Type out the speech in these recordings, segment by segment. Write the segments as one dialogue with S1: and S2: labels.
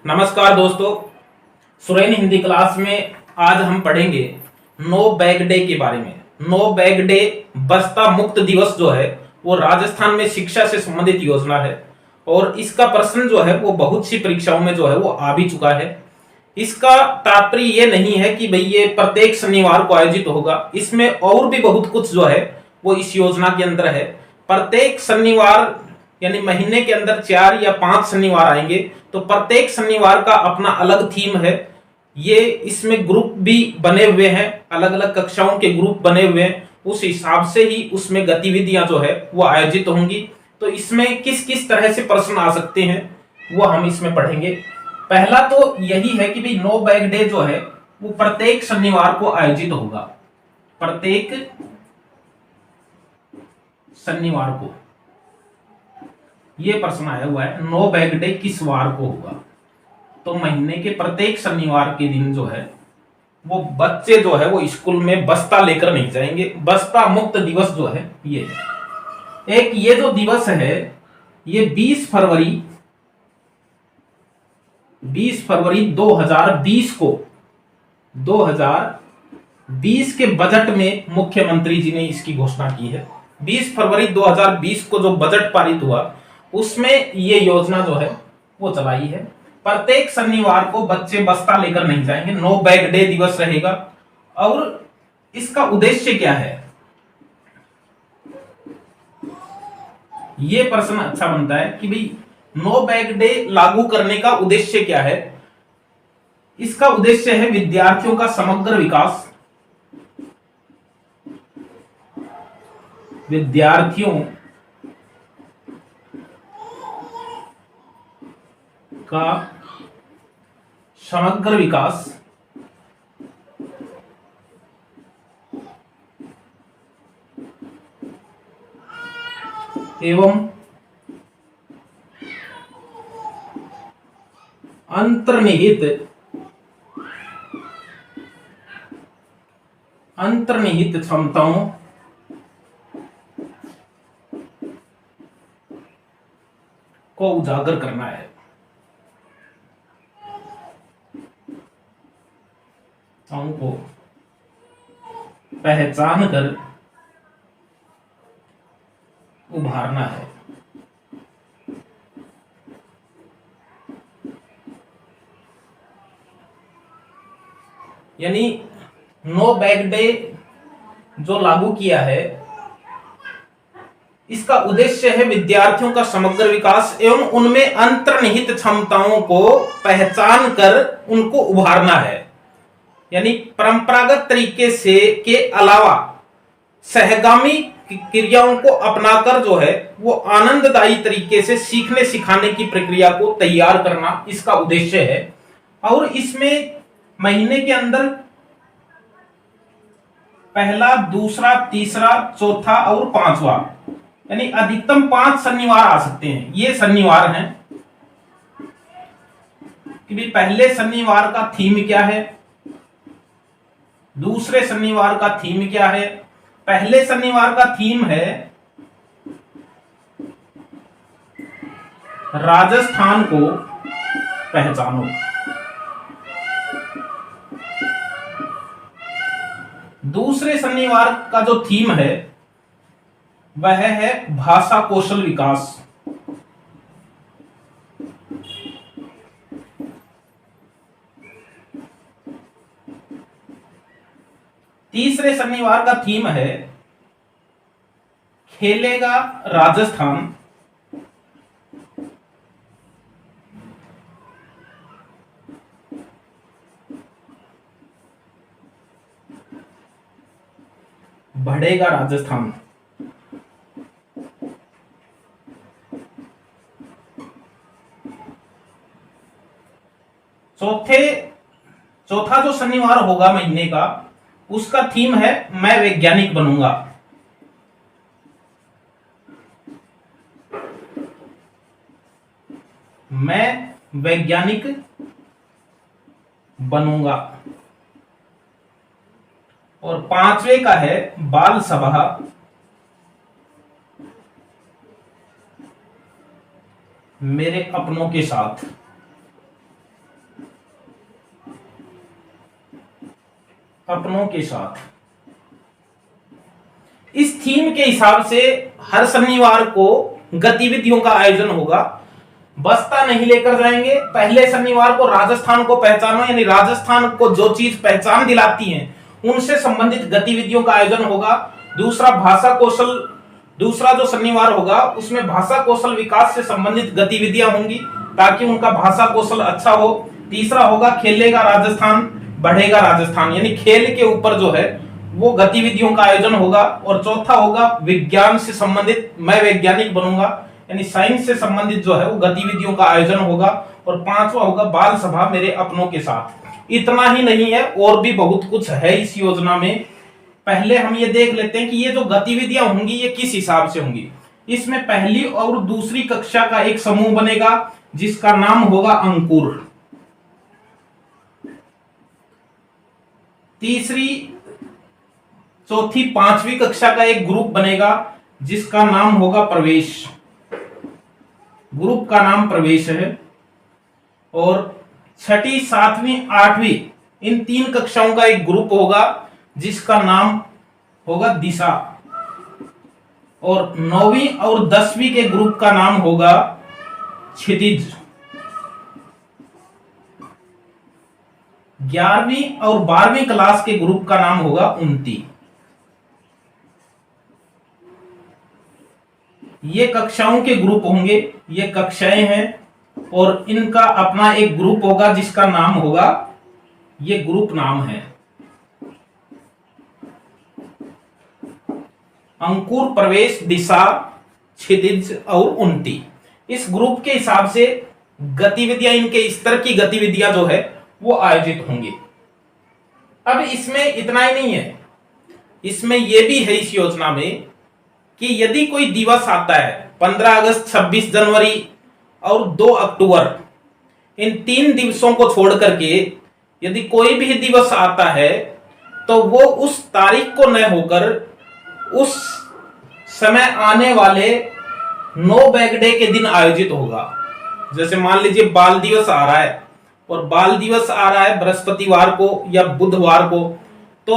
S1: नमस्कार दोस्तों, सुरैन हिंदी क्लास में आज हम पढ़ेंगे नो बैग डे के बारे में। नो बैग डे बस्ता मुक्त दिवस जो है वो राजस्थान में शिक्षा से संबंधित योजना है और इसका प्रश्न जो है वो बहुत सी परीक्षाओं में जो है वो आ भी चुका है। इसका तात्पर्य ये नहीं है कि भाई ये प्रत्येक शनिवार को आयोजित होगा, इसमें और भी बहुत कुछ जो है वो इस योजना के अंदर है। प्रत्येक शनिवार यानी महीने के अंदर 4 या 5 शनिवार आएंगे तो प्रत्येक शनिवार का अपना अलग थीम है। ये इसमें ग्रुप भी बने हुए हैं, अलग अलग कक्षाओं के ग्रुप बने हुए हैं, उस हिसाब से ही उसमें गतिविधियां जो है वो आयोजित होंगी। तो इसमें किस किस तरह से प्रश्न आ सकते हैं वो हम इसमें पढ़ेंगे। पहला तो यही है कि भाई नो बैग डे जो है वो प्रत्येक शनिवार को आयोजित होगा। प्रत्येक शनिवार को ये प्रश्न आया हुआ है, नो बैग डे किस वार को होगा। तो महीने के प्रत्येक शनिवार के दिन जो है वो बच्चे जो है वो स्कूल में बस्ता लेकर नहीं जाएंगे। बस्ता मुक्त दिवस जो है ये है। एक ये जो दिवस है ये 20 फरवरी 2020 को 2020 के बजट में मुख्यमंत्री जी ने इसकी घोषणा की है। 20 फरवरी 2020 को जो बजट पारित हुआ उसमें ये योजना जो है वो चलाई है। प्रत्येक शनिवार को बच्चे बस्ता लेकर नहीं जाएंगे, नो बैग डे दिवस रहेगा। और इसका उद्देश्य क्या है, ये प्रश्न अच्छा बनता है कि भाई नो बैग डे लागू करने का उद्देश्य क्या है। इसका उद्देश्य है विद्यार्थियों का समग्र विकास, विद्यार्थियों का समग्र विकास एवं अंतर्निहित क्षमताओं को उजागर करना है। को पहचान कर उभारना है। यानी नो बैग डे जो लागू किया है इसका उद्देश्य है विद्यार्थियों का समग्र विकास एवं उनमें अंतर्निहित क्षमताओं को पहचान कर उनको उभारना है। यानी परंपरागत तरीके से के अलावा सहगामी क्रियाओं को अपनाकर जो है वो आनंददायी तरीके से सीखने सिखाने की प्रक्रिया को तैयार करना इसका उद्देश्य है। और इसमें महीने के अंदर पहला, दूसरा, तीसरा, चौथा और 5वां यानी अधिकतम 5 शनिवार आ सकते हैं। ये शनिवार हैं कि भी पहले शनिवार का थीम क्या है, दूसरे शनिवार का थीम क्या है। पहले शनिवार का थीम है राजस्थान को पहचानो। दूसरे शनिवार का जो थीम है वह है भाषा कौशल विकास। तीसरे शनिवार का थीम है खेलेगा राजस्थान। बढ़ेगा राजस्थान। चौथा जो शनिवार होगा महीने का उसका थीम है मैं वैज्ञानिक बनूंगा। मैं वैज्ञानिक बनूंगा। और 5वें का है बाल सभा मेरे अपनों के साथ। अपनों के साथ। इस थीम के हिसाब से हर शनिवार को गतिविधियों का आयोजन होगा। बस्ता नहीं लेकर जाएंगे। पहले शनिवार को राजस्थान को पहचानो, यानी राजस्थान को जो चीज पहचान दिलाती हैं उनसे संबंधित गतिविधियों का आयोजन होगा। दूसरा भाषा कौशल, दूसरा जो शनिवार होगा उसमें भाषा कौशल विकास से संबंधित गतिविधियां होंगी ताकि उनका भाषा कौशल अच्छा हो। तीसरा होगा खेलेगा राजस्थान बढ़ेगा राजस्थान, यानी खेल के ऊपर जो है वो गतिविधियों का आयोजन होगा। और चौथा होगा विज्ञान से संबंधित, मैं वैज्ञानिक बनूंगा, यानी साइंस से संबंधित जो है वो गतिविधियों का आयोजन होगा। और पांचवा होगा बाल सभा मेरे अपनों के साथ। इतना ही नहीं है, और भी बहुत कुछ है इस योजना में। पहले हम ये देख लेते हैं कि ये जो गतिविधियां होंगी ये किस हिसाब से होंगी। इसमें पहली और दूसरी कक्षा का एक समूह बनेगा जिसका नाम होगा अंकुर। तीसरी, चौथी, पांचवी कक्षा का एक ग्रुप बनेगा जिसका नाम होगा प्रवेश। ग्रुप का नाम प्रवेश है। और छठी, सातवीं, आठवीं, इन तीन कक्षाओं का एक ग्रुप होगा जिसका नाम होगा दिशा। और 9वीं और 10वीं के ग्रुप का नाम होगा क्षितिज। 11वीं और 12वीं क्लास के ग्रुप का नाम होगा उन्नति। ये कक्षाओं के ग्रुप होंगे, ये कक्षाएं हैं। और इनका अपना एक ग्रुप होगा जिसका नाम होगा, ये ग्रुप नाम है अंकुर, प्रवेश, दिशा, क्षितिज और उन्नति। इस ग्रुप के हिसाब से गतिविधियां, इनके स्तर की गतिविधियां जो है वो आयोजित होंगी। अब इसमें इतना ही नहीं है, इसमें यह भी है इस योजना में कि यदि कोई दिवस आता है 15 अगस्त, 26 जनवरी और 2 अक्टूबर, इन 3 दिवसों को छोड़ करके यदि कोई भी दिवस आता है तो वो उस तारीख को न होकर उस समय आने वाले नो बैग डे के दिन आयोजित होगा। जैसे मान लीजिए बाल दिवस आ रहा है, और बाल दिवस आ रहा है बृहस्पतिवार को या बुधवार को, तो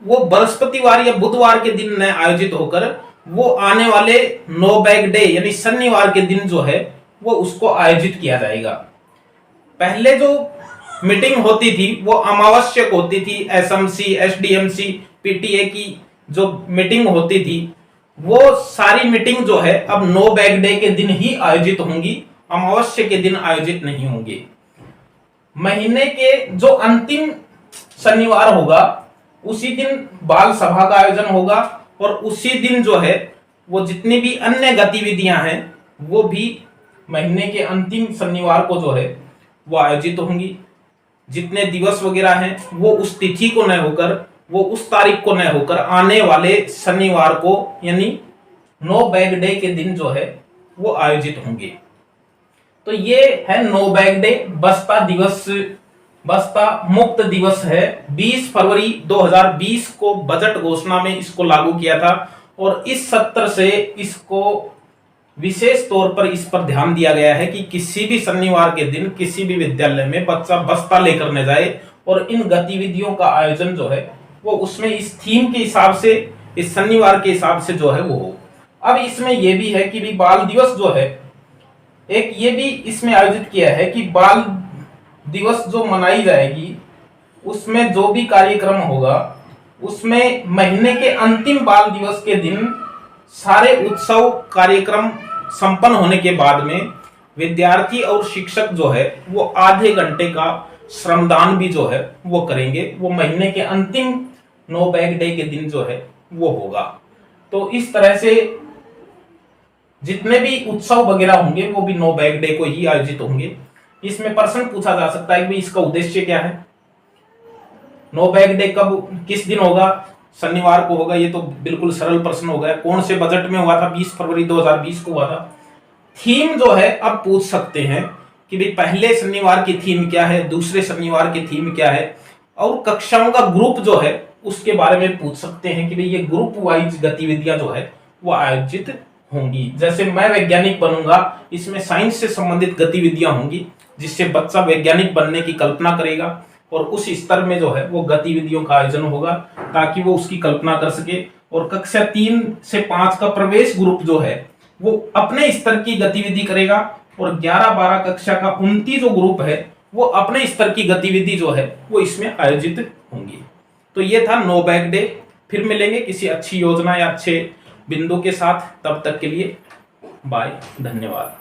S1: वो बृहस्पतिवार या बुधवार के दिन न आयोजित होकर वो आने वाले नो बैग डे यानी शनिवार के दिन जो है वो उसको आयोजित किया जाएगा। पहले जो मीटिंग होती थी वो अमावस्यक होती थी। एसएमसी, एसडीएमसी, पीटीए की जो मीटिंग होती थी वो सारी मीटिंग जो है अब नो बैग डे के दिन ही आयोजित होंगी, अमावस्या के दिन आयोजित नहीं होंगी। महीने के जो अंतिम शनिवार होगा उसी दिन बाल सभा का आयोजन होगा। और उसी दिन जो है वो जितनी भी अन्य गतिविधियां हैं वो भी महीने के अंतिम शनिवार को जो है वो आयोजित होंगी। जितने दिवस वगैरह हैं वो उस तिथि को न होकर, वो उस तारीख को न होकर आने वाले शनिवार को यानी नो बैग डे के दिन जो है वो आयोजित होंगे। तो ये है नो बैग डे। बस्ता दिवस, बस्ता मुक्त दिवस है। 20 फरवरी 2020 को बजट घोषणा में इसको लागू किया था। और इस सत्र से इसको विशेष तौर पर इस पर ध्यान दिया गया है कि किसी भी शनिवार के दिन किसी भी विद्यालय में बच्चा बस्ता लेकर न जाए और इन गतिविधियों का आयोजन जो है वो उसमें इस थीम के हिसाब से, इस शनिवार के हिसाब से जो है वो हो। अब इसमें यह भी है कि भी बाल दिवस जो है, एक ये भी इसमें आयोजित किया है कि बाल दिवस जो मनाई जाएगी उसमें जो भी कार्यक्रम होगा उसमें महीने के अंतिम बाल दिवस के दिन सारे उत्सव कार्यक्रम संपन्न होने के बाद में विद्यार्थी और शिक्षक जो है वो आधे घंटे का श्रमदान भी जो है वो करेंगे। वो महीने के अंतिम नो बैग डे के दिन जो है वो होगा। तो इस तरह से जितने भी उत्सव वगैरह होंगे वो भी नो बैग डे को ही आयोजित होंगे। इसमें प्रश्न पूछा जा सकता है कि इसका उद्देश्य क्या है, नो बैग डे कब किस दिन होगा, शनिवार को होगा। ये तो बिल्कुल सरल प्रश्न हो गया। कौन से बजट में हुआ था, 20 फरवरी 2020 को हुआ था। थीम जो है अब पूछ सकते हैं कि भाई पहले शनिवार की थीम क्या है, दूसरे शनिवार की थीम क्या है, और कक्षाओं का ग्रुप जो है उसके बारे में पूछ सकते हैं कि भाई ये ग्रुप वाइज गतिविधियां जो है वो आयोजित होंगी। जैसे मैं वैज्ञानिक बनूंगा, इसमें साइंस से संबंधित गतिविधियां होंगी जिससे बच्चा वैज्ञानिक बनने की कल्पना करेगा। और उस स्तर में जो है वो गतिविधियों का आयोजन होगा, ताकि वो उसकी कल्पना कर सके। और कक्षा 3 से 5 का प्रवेश ग्रुप जो है वो अपने स्तर की गतिविधि करेगा, और 11-12 कक्षा का 29 जो ग्रुप है वो अपने स्तर की गतिविधि जो है वो इसमें आयोजित होंगी। तो ये था नो बैग डे। फिर मिलेंगे किसी अच्छी योजना या अच्छे बिंदु के साथ, तब तक के लिए बाय, धन्यवाद।